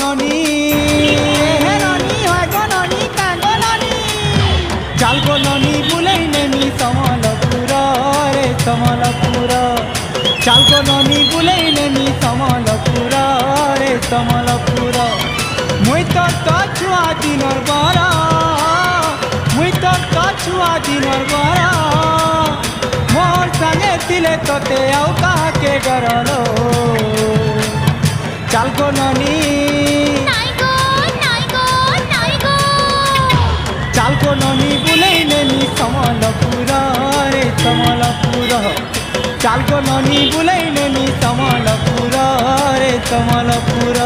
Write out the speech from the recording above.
ननी हे ननी হয় গো ননি কাগো ননি চাল গো ননি বুলাই নেমি সমলপুর রে সমলপুর চাল গো ননি বুলাই নেমি সমলপুর রে সমলপুর মুই তো ছুয়া দিনর বড় মুই তো ছুয়া দিনর বড় मोर संगे तिले तोते आउ काके गरलो चाल गो ननी नाई गो नाई गो नाई गो चाल गो ननी बुलाई नेमी समलपुर रे समलपुर चाल गो ननी बुलाई नेमी समलपुर रे समलपुर।